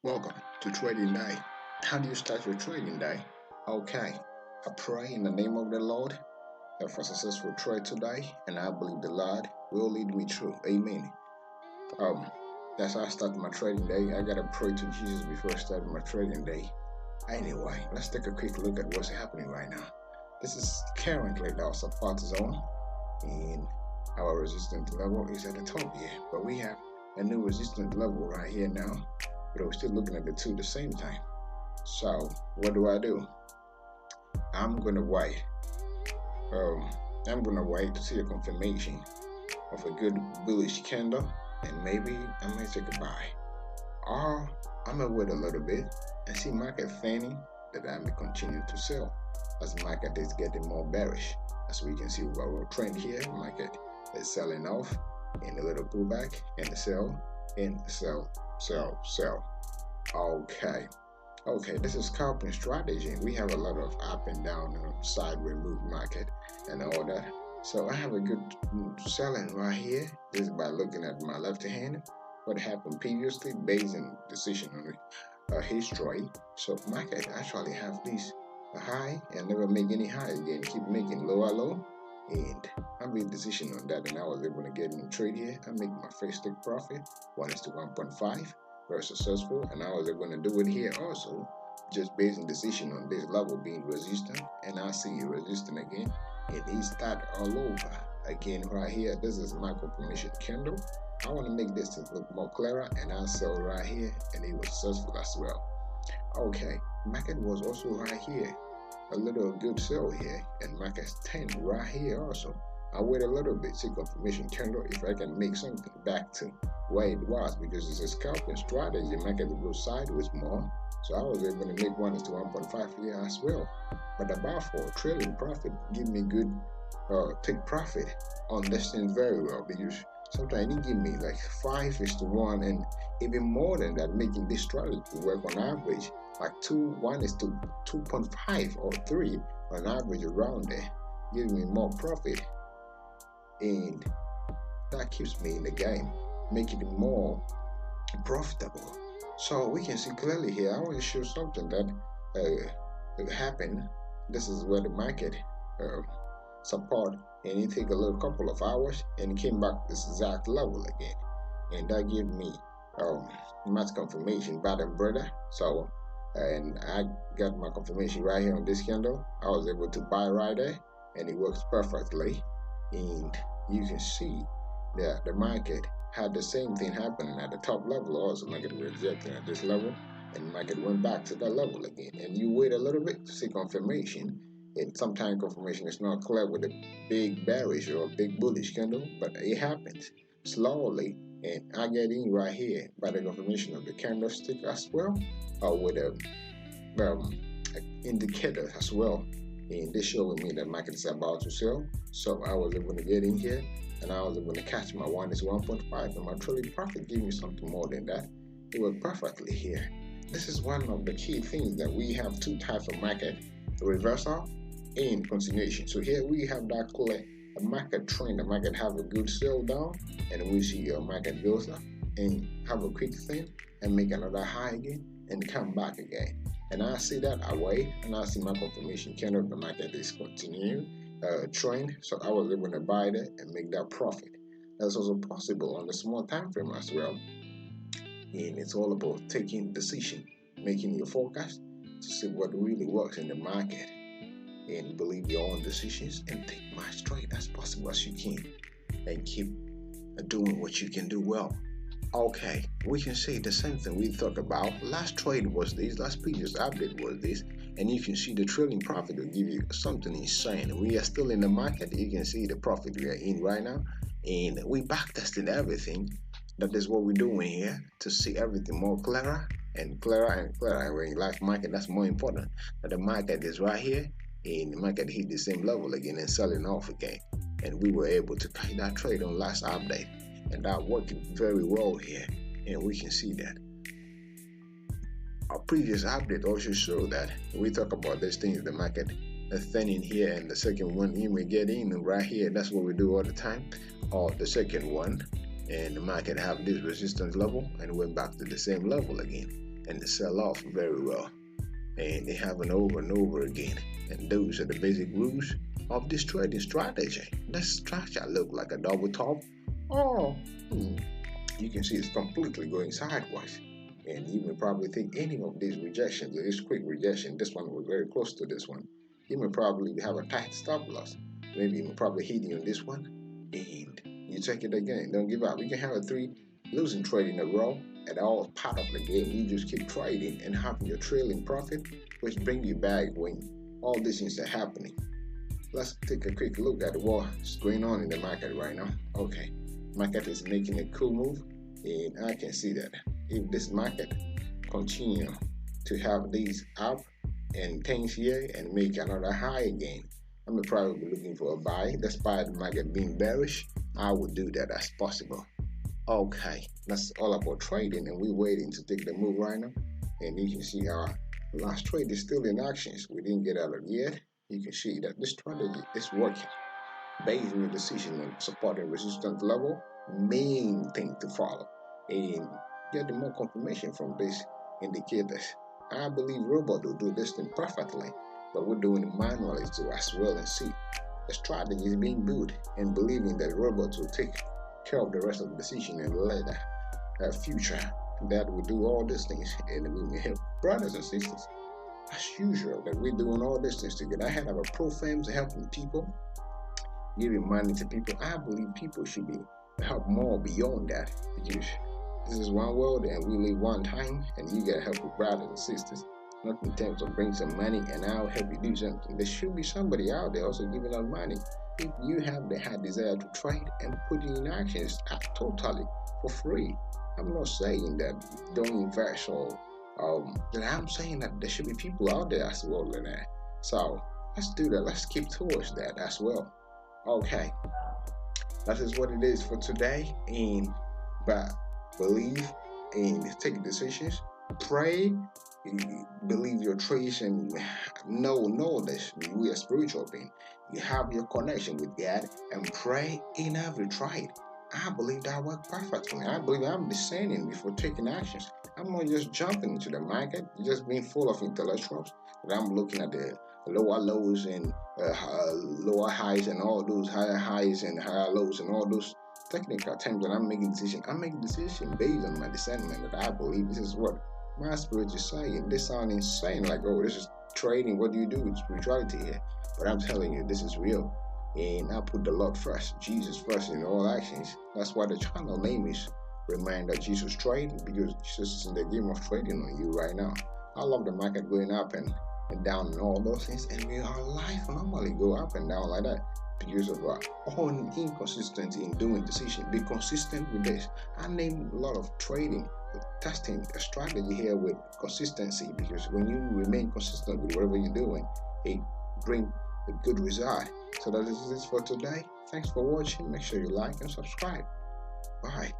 Welcome to Trading Day. How do you start your trading day? Okay, I pray in the name of the Lord have a successful trade today, and I believe the Lord will lead me through. Amen. Um, that's how I start my trading day. I gotta pray to Jesus before I start my trading day. Anyway, let's take a quick look at what's happening right now. This is currently our support zone, and our resistance level is at the top here, but we have a new resistance level right here now, but we're still looking at the two at the same time. So what do? I'm gonna wait. Um, I'm gonna wait to see a confirmation of a good bullish candle, and maybe I might take a buy. Or I'm gonna wait a little bit and see market fanning that I may continue to sell as market is getting more bearish. As we can see, our trend here, market is selling off in a little pullback and sell and sell. Okay, this is scalping strategy. We have a lot of up and down and sideways move market and all that. So I have a good selling right here. This is by looking at my left hand, what happened previously based on decision on history. So market actually have this high and never make any high again. Keep making low, and I made decision on that, and I was able to get in the trade here. I make my first take profit. 1:1.5. Very successful, and I was able to do it here also, just based on decision on this level being resistant, and I see it resistant again, and it start all over again right here. This is my confirmation candle. I want to make this to look more clearer, and I sell right here, and it was successful as well. Okay, market was also right here, a little good sell here, and market's 10 right here also. I wait a little bit, see confirmation candle if I can make something back to where it was, because it's a scalping strategy. Market will go sideways more, so I was able to make 1:1.5 here as well. But about for trailing profit, give me good take profit on this thing very well, because sometimes it give me like 5:1 and even more than that, making this strategy work on average like 1 is to 2.5 or 3 on average around there, giving me more profit, and that keeps me in the game, making it more profitable. So we can see clearly here. I want to show something that happened. This is where the market uh, support, and it take a little couple of hours and it came back this exact level again, and that gave me much confirmation bottom brother. So and I got my confirmation right here on this candle. I was able to buy right there, and it works perfectly, and you can see that the market had the same thing happening at the top level also. Market rejecting at this level, and market went back to that level again, and you wait a little bit to see confirmation, and sometimes confirmation is not clear with a big bearish or a big bullish candle, but it happens slowly, and I get in right here by the confirmation of the candlestick as well, or with a um, indicator as well, and this showing me that market is about to sell. So I was able to get in here, and I was able to catch my 1:1.5, and my trading profit gave me something more than that. It worked perfectly here. This is one of the key things, that we have two types of market: reversal and continuation. So here we have that clear a market trend. The market have a good sell down, and we see your market goes up and have a quick thing and make another high again and come back again. And I see that I wait, and I see my confirmation candle. The market is continuing trend, so I was able to buy that and make that profit. That's also possible on the small time frame as well. And it's all about taking decision, making your forecast to see what really works in the market, and believe your own decisions and take much trade as possible as you can, and keep doing what you can do well. Okay, we can say the same thing we talked about. Last trade was this, last previous update was this, and you can see the trailing profit will give you something insane. We are still in the market. You can see the profit we are in right now, and we back tested everything. That is what we're doing here, to see everything more clearer and clearer and clearer. And when you like market, that's more important. That the market is right here, and the market hit the same level again and selling off again, and we were able to catch that trade on last update, and that worked very well here, and we can see that. Our previous update also showed that we talk about these things, the market thinning here, and the second one you may get in right here. That's what we do all the time. Or the second one, and the market have this resistance level and went back to the same level again. and they sell off very well. And they happen over and over again. And those are the basic rules of this trading strategy. This structure look like a double top, or you can see it's completely going sideways. And you may probably think any of these rejections, this quick rejection, this one was very close to this one. You may probably have a tight stop loss. Maybe you may probably hit you on this one, and you take it again. Don't give up. You can have a 3 losing trade in a row, and all part of the game. You just keep trading and having your trailing profit, which bring you back when all these things are happening. Let's take a quick look at what's going on in the market right now. Okay, market is making a cool move, and I can see that if this market continue to have these up and things here and make another high again, I'm probably looking for a buy. Despite the market being bearish, I would do that as possible. Okay, that's all about trading, and we're waiting to take the move right now. And you can see our last trade is still in actions. We didn't get out of it yet. You can see that this strategy is working. Based on your decision on support and resistance level, main thing to follow, and get more confirmation from these indicators. I believe robot will do this thing perfectly, but we're doing it manually too as well and see. The strategy is being built and believing that robots will take care of the rest of the decision and later future that will do all these things, and we may help brothers and sisters as usual that we're doing all these things together. I have a pro firms helping people, giving money to people. I believe people should be helped more beyond that, because this is one world and we live one time, and you gotta help your brothers and sisters. Not in terms of bring some money and I'll help you do something. There should be somebody out there also giving out money. If you have the high desire to trade and put it in actions totally for free, I'm not saying that don't invest or that I'm saying that there should be people out there as well than that. So let's do that. Let's keep towards that as well. Okay, that is what it is for today. And but believe and take decisions. Pray, believe your trades, and know this. We are spiritual being. You have your connection with God and pray in every trade. I believe that worked perfectly. I believe I'm discerning before taking actions. I'm not just jumping into the market, just being full of intellectuals. But I'm looking at the lower lows and lower highs and all those higher highs and higher lows and all those technical terms that I'm making decisions. I'm making decisions based on my discernment that I believe this is what my spirit is saying. This sounds insane, like, oh, this is trading. What do you do with spirituality here? But I'm telling you, this is real. And I put the Lord first, Jesus first in all actions. That's why the channel name is Reminder Jesus Trade, because Jesus is in the game of trading on you right now. I love the market going up and down and all those things, and our life normally go up and down like that because of our own inconsistency in doing decisions. Be consistent with this. I name a lot of trading, testing a strategy here with consistency, because when you remain consistent with whatever you're doing, it brings a good result. So that is it for today. Thanks for watching. Make sure you like and subscribe. Bye.